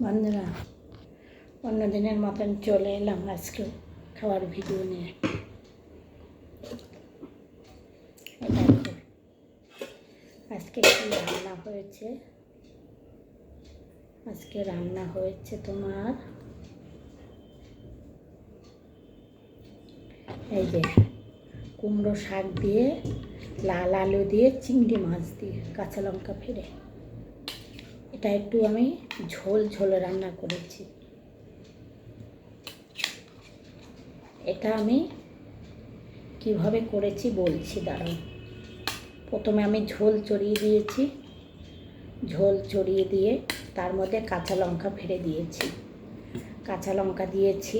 বন্ধুরা, অন্য দিনের মতন চলে এলাম আজকেও খাওয়ার ভিডিও নিয়ে। দেখো আজকে কি রান্না হয়েছে। আজকে রান্না হয়েছে তোমার এই যে কুমড়ো শাক দিয়ে, লাল আলু দিয়ে, চিংড়ি মাছ দিয়ে, কাঁচা লঙ্কা ফেলে এটা একটু আমি ঝোল ঝোল রান্না করেছি। এটা আমি কিভাবে করেছি বলছি, দাঁড়াও। প্রথমে আমি ঝোল চড়িয়ে দিয়েছি, ঝোল চড়িয়ে দিয়ে তার মধ্যে কাঁচা লঙ্কা ফেলে দিয়েছি, কাঁচা লঙ্কা দিয়েছি,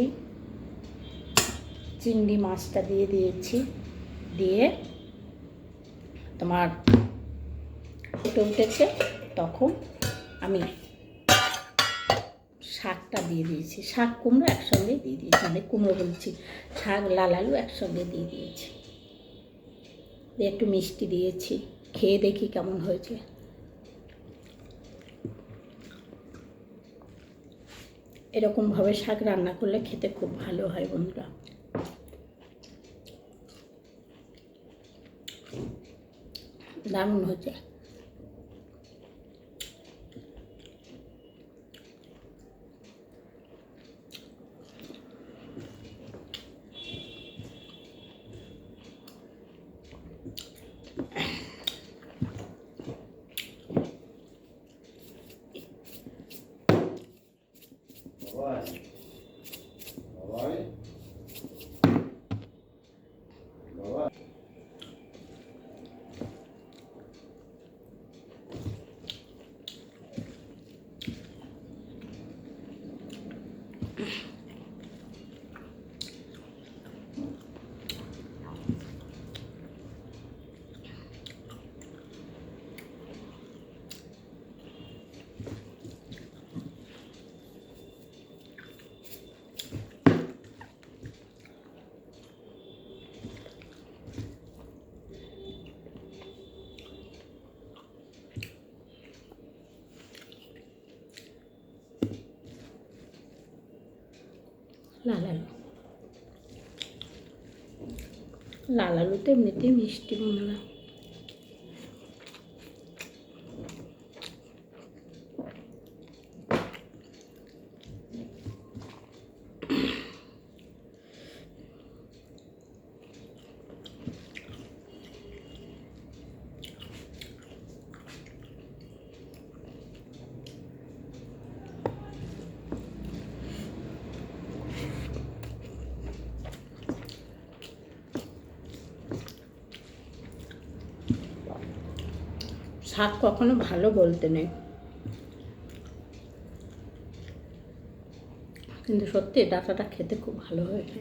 চিংড়ি মাছটা দিয়ে দিয়েছি, দিয়ে তোমার ফুটে উঠেছে তখন আমি শাকটা দিয়ে দিয়েছি। শাক কুমড়ো একসঙ্গে দিয়ে দিয়েছি, মানে কুমড়ো বলছি, শাক লাল আলু একসঙ্গে দিয়ে দিয়েছি, দিয়ে একটু মিষ্টি দিয়েছি। খেয়ে দেখি কেমন হয়েছে। এরকমভাবে শাক রান্না করলে খেতে খুব ভালো হয় বন্ধুরা। দারুণ হয়েছে। লাল আলু, লাল আলুতে এমনিতেই মিষ্টি বন্ধুরা। শাক কখনো ভালো বলতে নেই, কিন্তু সত্যি ডাঁটাটা খেতে খুব ভালো হয়েছে।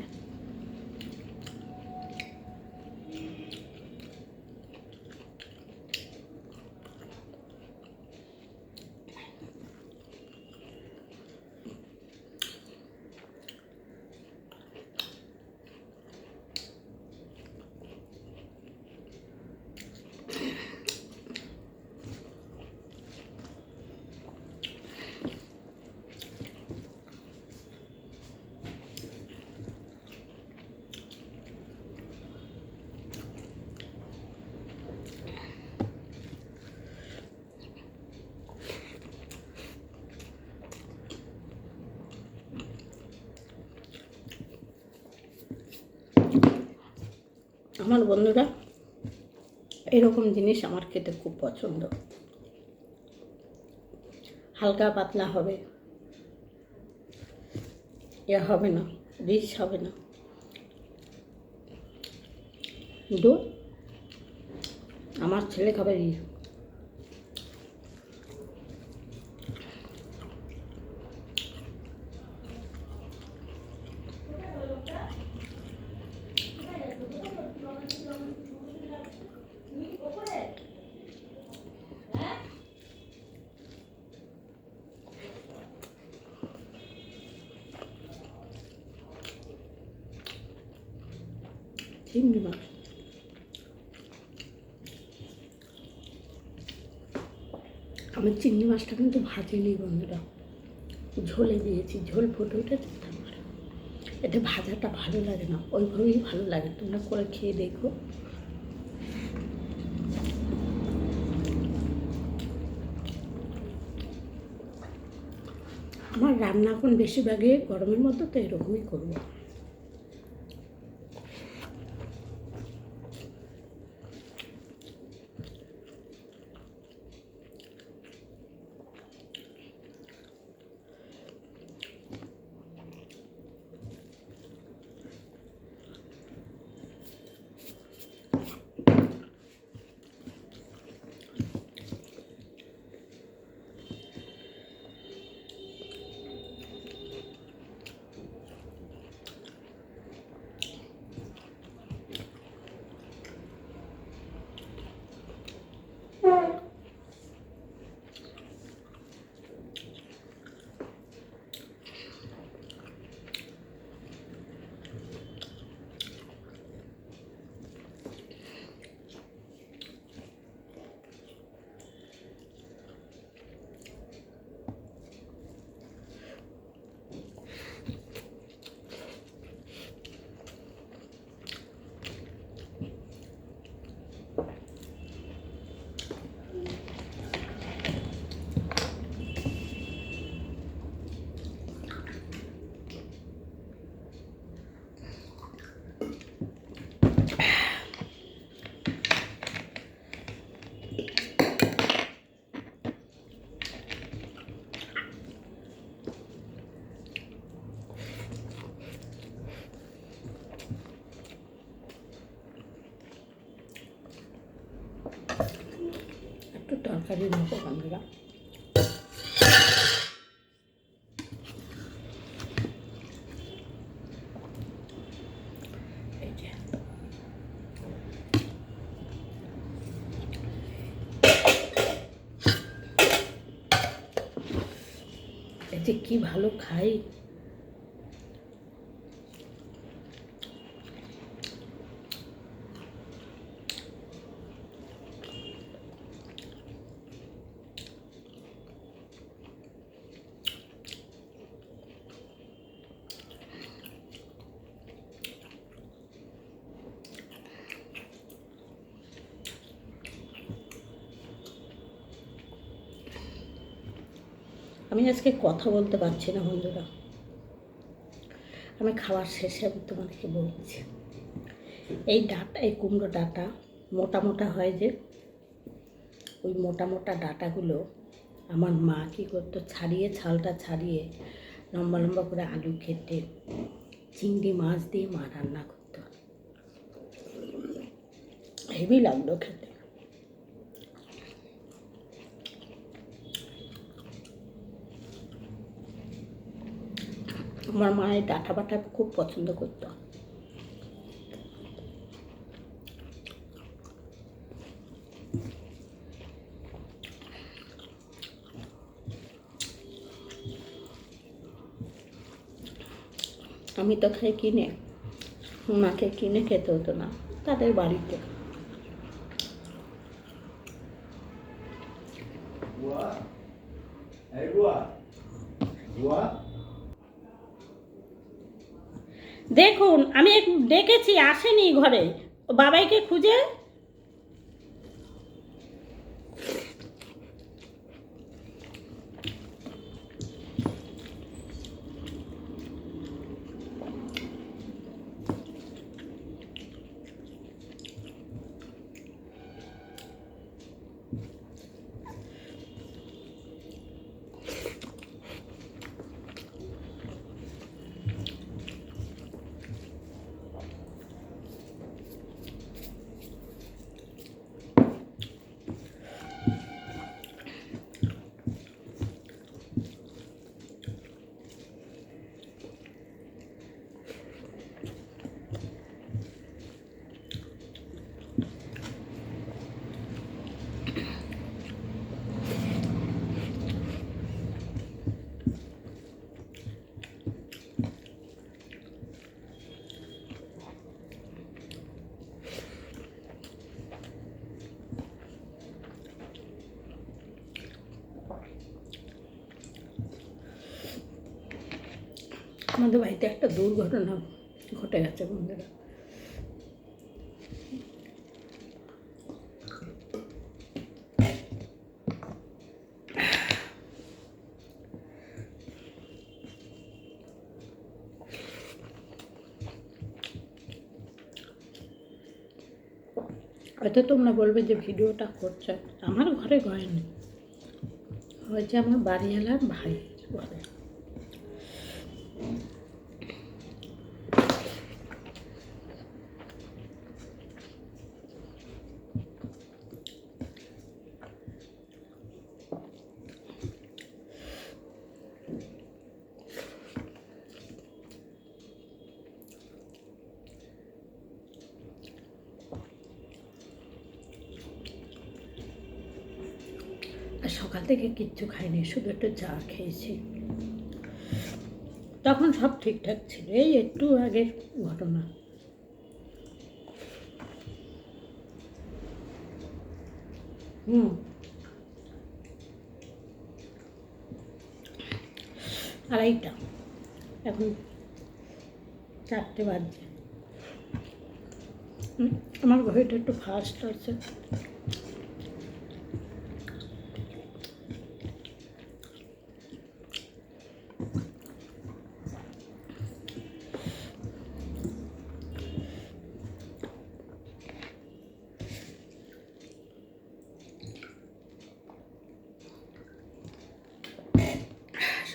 আমার বন্ধুরা, এরকম জিনিস আমার খেতে খুব পছন্দ। হালকা পাতলা হবে, এ হবে না, রিচ হবে না, কিন্তু আমার ছেলে খাবে রিচ। চিংড়ি মাছ, আমি চিংড়ি মাছটা কিন্তু ভাজিনি বন্ধুরা, ঝোলে দিয়েছি, ঝোল ফুটে উঠেছে তারপরে। এটা ভাজাটা ভালো লাগে না, ওইভাবেই ভালো লাগে, তোমরা করে খেয়ে দেখো। আমার রান্না এখন বেশিরভাগই গরমের মধ্যে, তো এরকমই করবো। একটু তরকারি নেবো বন্ধুরা। এই যে কি ভালো খাই। আমি আজকে কথা বলতে পারছি না বন্ধুরা, আমি খাওয়ার শেষে আমি তোমাদেরকে বলছি। এই ডাঁটা, এই কুমড়ো ডাঁটা মোটা মোটা হয় যে, ওই মোটা মোটা ডাঁটাগুলো আমার মা কী করতো, ছাড়িয়ে ছালটা ছাড়িয়ে লম্বা লম্বা করে আলু কেটে চিংড়ি মাছ দিয়ে মা রান্না করতো, হেভি লাগলো খেতে। আমার মা এই ডাঁটা বাটা খুব পছন্দ করতো। আমি তো খাই কিনে, মাকে কিনে খেতে হতো না তাদের বাড়িতে। দেখুন আমি ডেকেছি, আসেনি ঘরে, বাবাইকে খুঁজে। আমাদের বাড়িতে একটা দুর্ঘটনা ঘটে গেছে বন্ধুরা। হয়তো তোমরা বলবে যে ভিডিওটা করছো, আমার ঘরে হয়নি, হয়েছে আমার বাড়িওয়ালার ভাই ঘরে। আর সকাল থেকে কিচ্ছু খাইনি, শুধু একটু চা খেয়েছি। তখন সব ঠিকঠাক ছিল, এই একটু আগের ঘটনা। আড়াইটা, এখন 4টে বাজছে। আমার ঘড়িটা একটু ফাস্ট আছে।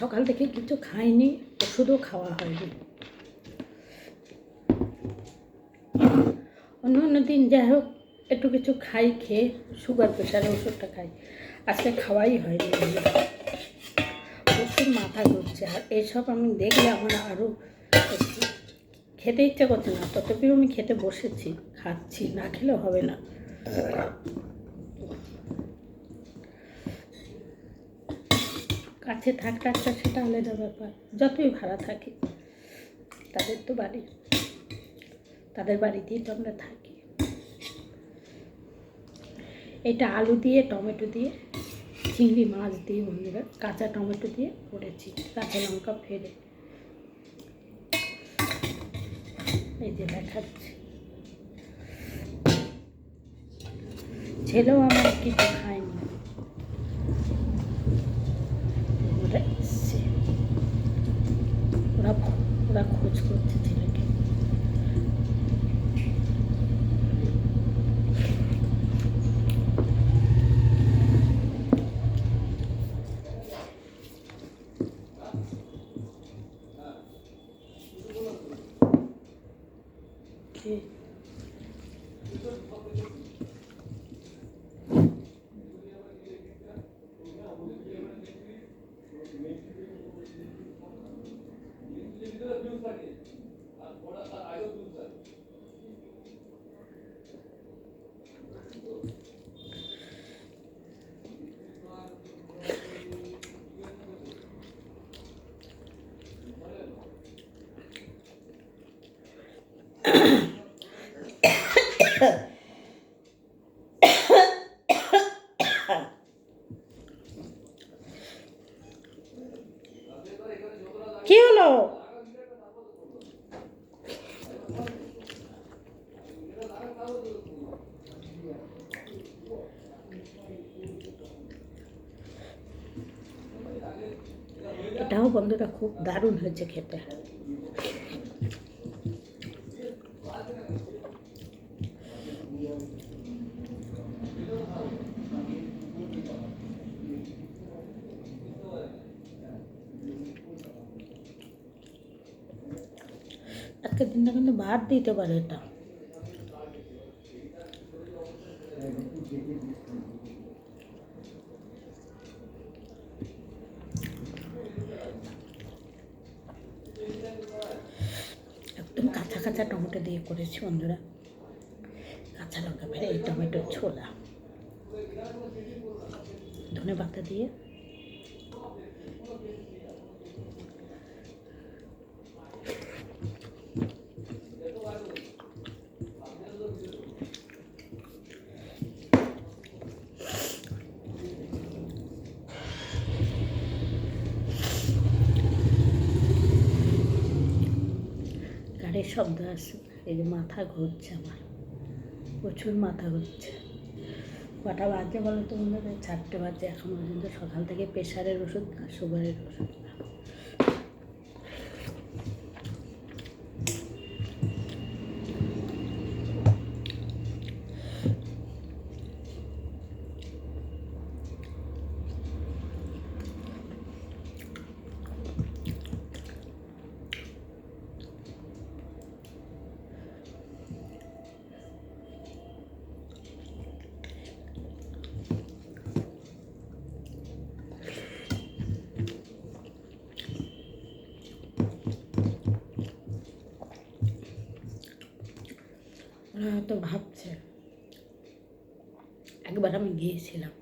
সকাল থেকে কিছু খাইনি, ওষুধও খাওয়া হয়নি। অন্য অন্য দিন যাই হোক একটু কিছু খাই, খেয়ে সুগার প্রেশারের ওষুধটা খাই, আজকে খাওয়াই হয়নি। প্রচুর মাথা ঘুরছে, আর এইসব আমি দেখলে আমার আরও খেতে ইচ্ছে করছে না, তথাপিও আমি খেতে বসেছি, খাচ্ছি, না খেলেও হবে না। কাছে থাক টাকটা সেটা আলাদা ব্যাপার, যতই ভাড়া থাকি, তাদের তো বাড়ি, তাদের বাড়িতেই তো আমরা থাকি। এটা আলু দিয়ে, টমেটো দিয়ে, চিংড়ি মাছ দিয়ে বন্ধুরা, কাঁচা টমেটো দিয়ে করেছি, কাঁচা লঙ্কা ফেলে। এই যে দেখাচ্ছি, ছেলেও আমার কিছু খায়নি, ওরা এসছে, ওরা খোঁজ করছে ছেলেকে। কি হলো? এটাও বন্ধুরা খুব দারুণ হয়েছে খেতে। আজকের দিনটা কিন্তু ভাত দিতে পারে এটা। একদম কাঁচা কাঁচা টমেটো দিয়ে করেছি বন্ধুরা, কাঁচা লঙ্কা ফেলে, এই টমেটোর ছোলা, ধনে পাতা দিয়ে। শব্দ আসছে, এই যে মাথা ঘুরছে, আমার প্রচুর মাথা ঘুরছে। কটা বাজে বলো তো বন্ধুরা? 4টে বাজে। এখন পর্যন্ত সকাল থেকে প্রেশারের ওষুধ আর সুগারের ওষুধ। ওরা হয়তো ভাবছে, একবার আমি গিয়েছিলাম,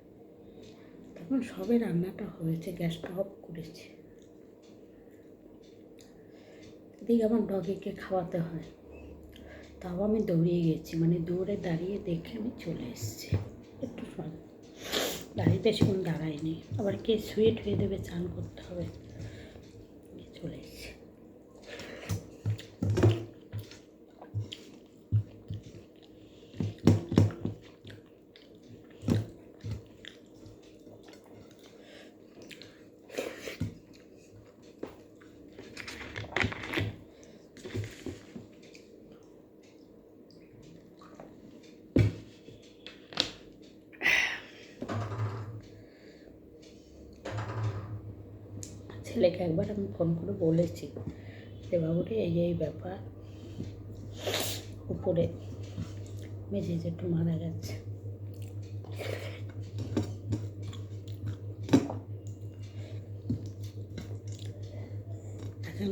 তখন সবে রান্নাটা হয়েছে, গ্যাসটা অফ করেছি। এদিকে আমার ডগিকে খাওয়াতে হয়, তাও আমি দৌড়িয়ে গেছি, মানে দৌড়ে দাঁড়িয়ে দেখে আমি চলে এসেছি। একটু দাঁড়িয়ে বেশিক্ষণ দাঁড়াইনি, আবার কে শুয়ে ঠুয়ে দেবে, চান করতে হবে, চলে এসেছি। ছেলেকে একবার আমি ফোন করে বলেছি যে বাবুরে এই ব্যাপার, উপরে মেঝে একটু মারা গেছে। এখন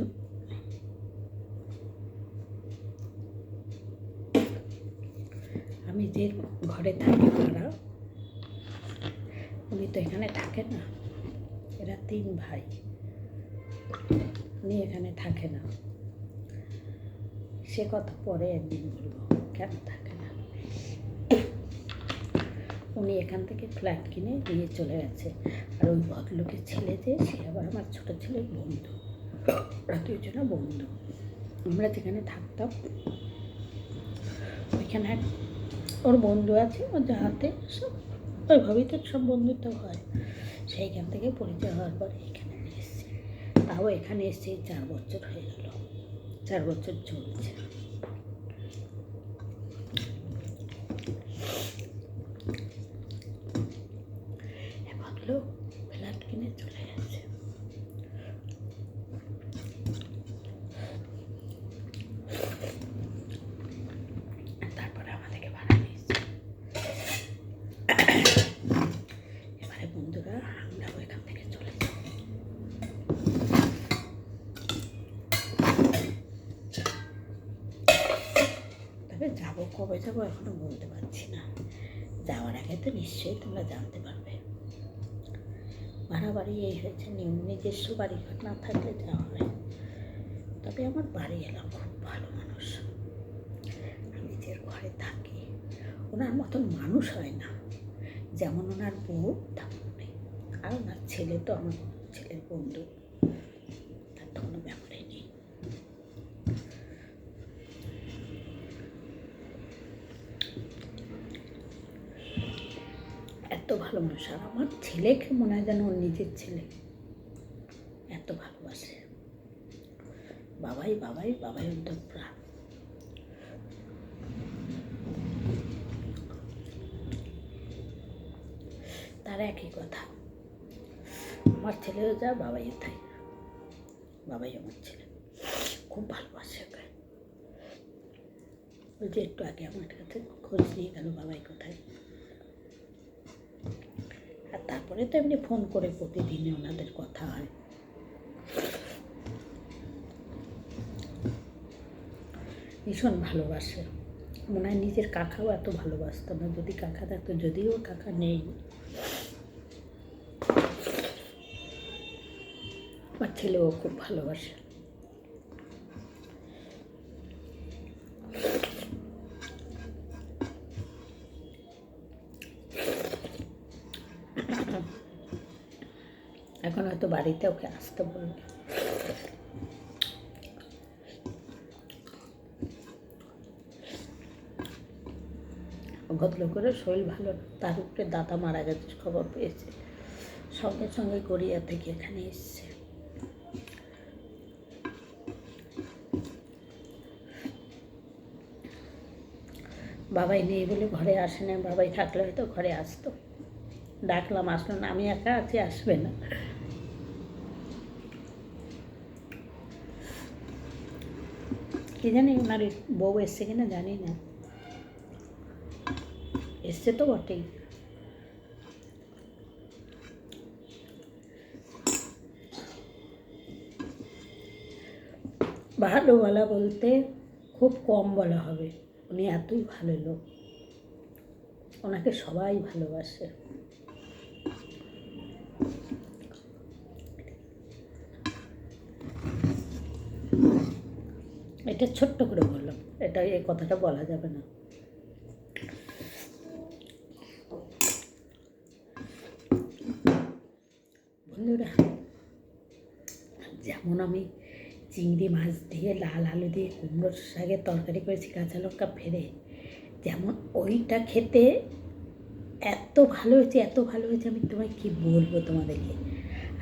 আমি যে ঘরে থাকি ভাড়া, উনি তো এখানে থাকেন না, এরা 3 ভাই, উনি এখানে থাকে না। সে কথা পরে একদিন বলবো কেন থাকে না। উনি এখান থেকে ফ্ল্যাট কিনে দিয়ে চলে গেছে। আর ওই ভদ্রলোকের ছেলে যে, সে আবার আমার ছোটো ছেলের বন্ধু, ওরা 2 জনা বন্ধু। আমরা যেখানে থাকতাম ওইখানে ওর বন্ধু আছে, ওর হাতে সব ওইভাবেই তো সব বন্ধুত্ব হয়। সেইখান থেকে পরিচয় হওয়ার পরে এখানে এসেছি। তাও এখানে এসেছি 4 বছর হয়ে গেল, 4 বছর চলছে। লোক ফ্ল্যাট কিনে চলে গেছে। তারপরে আমাদেরকে ভাড়া দিয়েছে। এবারে বন্ধুরা আমরাও এখান থেকে চলে যাব। তবে যাবো, কবে যাবো এখনো বলতে পারছি না। যাওয়ার আগে তো নিশ্চয়ই তোমরা জানতে পারবে। ভাড়া বাড়ি এই হয়েছে নিয়ম, নিজস্ব বাড়ি না থাকলে যাওয়া হয়। তবে আমার বাড়ি এলাম খুব ভালো মানুষ, নিজের ঘরে থাকি। ওনার মতন মানুষ হয় না, যেমন ওনার বউ তেমন নেই। আর ওনার ছেলে তো আমার ছেলের বন্ধু, তার তো কোনো ব্যাপারই নেই। এত ভালো মানুষ, আর আমার ছেলেকে মনে হয় যেন ওর নিজের ছেলে, এত ভালোবাসে। বাবাই বাবাই বাবাই ওদের প্রাণ। তার একই কথা, আমার ছেলেও যা বাবাইও তাই, বাবাই আমার ছেলে খুব ভালোবাসে ওকে। ওই যে একটু আগে আমার কাছে খোঁজ নিয়ে গেল বাবাই কোথায়। আর তারপরে তো এমনি ফোন করে প্রতিদিনে ওনাদের কথা হয়। ভীষণ ভালোবাসে, মনে হয় নিজের কাকাও এত ভালোবাসত না যদি কাকা থাকতো, যদিও কাকা নেই। আমার ছেলেও খুব ভালোবাসে। এখন হয়তো বাড়িতে ওকে আসতে বলবে। ভদ্রলোকেরও শরীর ভালো না, তার উপরে দাদা মারা গেছে খবর পেয়েছে, সঙ্গে সঙ্গে গড়িয়া থেকে এখানে এসছে। বাবাই নেই বলে ঘরে আসে না, বাবাই থাকলে হয়তো ঘরে আসতো, ডাকলাম আসলো না, আমি একা আছি আসবে না। কি জানি ওনার বউ এসছে কিনা জানি না, এসছে তো বটেই। ভালো বলা বলতে খুব কম বলা হবে, উনি এতই ভালো লোক, ওনাকে সবাই ভালোবাসে। এটা ছোট্ট করে বললাম, এটা এই কথাটা বলা যাবে না। বন্ধুরা, যেমন আমি চিংড়ি মাছ দিয়ে লাল আলু দিয়ে কুমড়োর শাকের তরকারি করেছি কাঁচা লঙ্কা ফেলে, যেমন ওইটা খেতে এত ভালো হয়েছে, এত ভালো হয়েছে, আমি তোমায় কী বলবো তোমাদেরকে।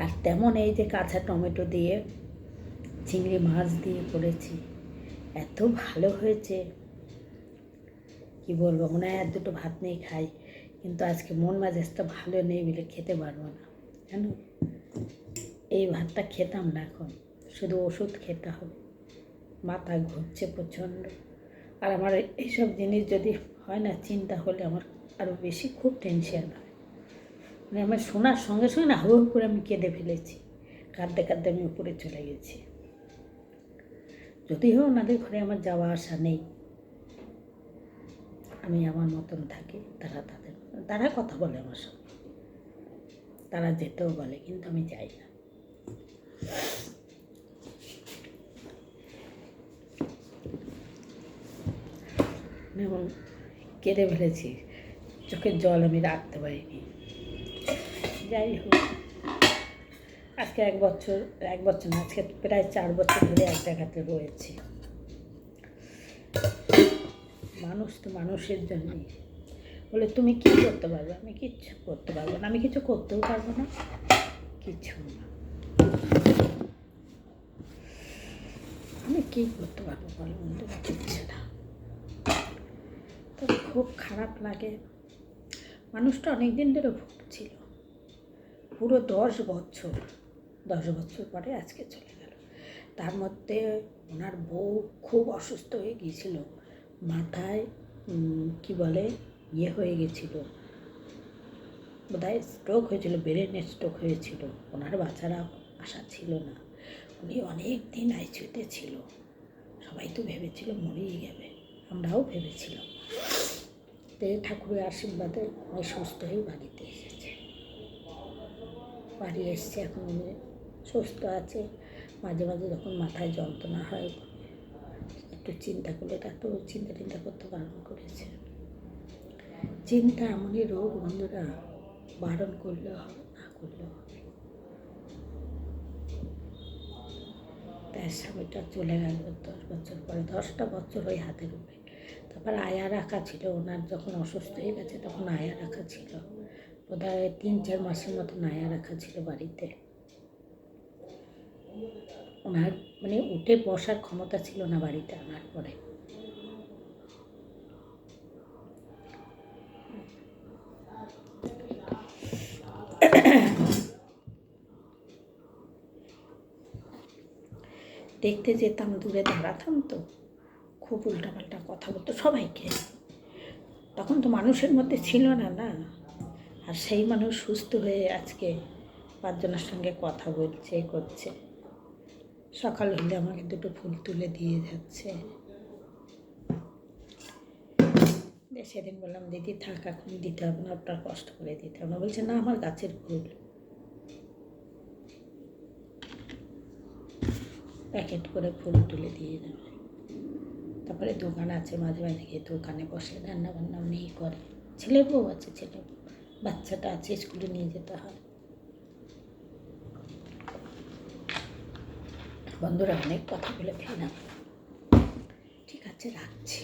আর তেমন এই যে কাঁচা টমেটো দিয়ে চিংড়ি মাছ দিয়ে করেছি, এত ভালো হয়েছে কি বলবো, মনে হয় আর দুটো ভাত নেই খাই, কিন্তু আজকে মন মেজাজটা ভালো নেই বলে খেতে পারবো না জানো। এই ভাতটা খেতাম না, এখন শুধু ওষুধ খেতে হবে, মাথা ঘুরছে প্রচণ্ড। আর আমার এইসব জিনিস যদি হয় না, চিন্তা হলে আমার আরও বেশি খুব টেনশন হয়, মানে আমার শোনার সঙ্গে সঙ্গে না হু করে আমি কেঁদে ফেলেছি, কাঁদতে কাঁদতে আমি উপরে চলে গেছি। যদিও ওনাদের ঘরে আমার যাওয়া আসা নেই, আমি আমার মতন থাকি, তারা কথা বলে আমার সঙ্গে, তারা যেতেও বলে, কিন্তু আমি যাই না। যেমন কেঁদে ফেলেছি, চোখের জল আমি রাখতে পারিনি। যাই হোক, আজকে এক বছর না, আজকে প্রায় 4 বছর ধরে এক জায়গাতে রয়েছি। মানুষ তো মানুষের জন্যই। বলে তুমি কী করতে পারবে, আমি কিচ্ছু করতে পারবো না, আমি কিছু করতেও পারবো না, কিচ্ছু না, আমি কী করতে পারবো বলো বন্ধুরা, কিচ্ছু না। তো খুব খারাপ লাগে, মানুষটা অনেক দিন ধরে ভুগছিল, পুরো 10 বছর পরে আজকে চলে গেল। তার মধ্যে ওনার বউ খুব অসুস্থ হয়ে গিয়েছিল, মাথায় কি বলে হয়ে গেছিল, বোধহয় স্ট্রোক হয়েছিল, ব্রেনের স্ট্রোক হয়েছিল, ওনার বাচ্চারা আশা ছিল না, উনি অনেক দিন আইসিইউতে ছিল, সবাই তো ভেবেছিল মরেই যাবে, আমরাও ভেবেছিলাম। তো ঠাকুরের আশীর্বাদে উনি সুস্থ হয়ে বাড়িতে এসেছে, বাড়ি এসছে, এখন উনি সুস্থ আছে। মাঝে মাঝে যখন মাথায় যন্ত্রণা হয় একটু চিন্তা করলে, এটা তো চিন্তা করতে বারণ করেছে। চিন্তা এমনই রোগ বন্ধুরা, বারণ করলেও হবে, না করলেও হবে। তার স্বামীটা চলে গেল 10 বছর পরে, 10টা বছর ওই হাতের উপরে। তারপর আয়া রাখা ছিল, ওনার যখন অসুস্থ হয়ে গেছে তখন আয়া রাখা ছিল, বোধহয় 3-4 মাসের মতন আয়া রাখা ছিল বাড়িতে। ওনার মানে উঠে বসার ক্ষমতা ছিল না বাড়িতে আনার পরে। দেখতে যেতাম, দূরে দাঁড়াতাম, তো খুব উল্টাপাল্টা কথা বলতো সবাইকে, তখন তো মানুষের মধ্যে ছিল না না। আর সেই মানুষ সুস্থ হয়ে আজকে 5 জনের সঙ্গে কথা বলছে, করছে, সকাল হলে আমাকে 2টো ফুল তুলে দিয়ে যাচ্ছে। সেদিন বললাম দিদি থাক, এখন দিতে হবে না, আপনার কষ্ট করে দিতে হবে না। বলছে না, আমার গাছের ফুল, প্যাকেট করে ফুল তুলে দিয়ে যাবে। তারপরে দোকান আছে, মাঝে মাঝে গিয়ে দোকানে বসে রান্না বান্না উনিই করে, ছেলে বউ আছে, ছেলে বাচ্চাটা আছে, স্কুলে নিয়ে যেতে হয়। বন্ধুরা, অনেক কথা বলে ফেললাম, ঠিক আছে রাখছি।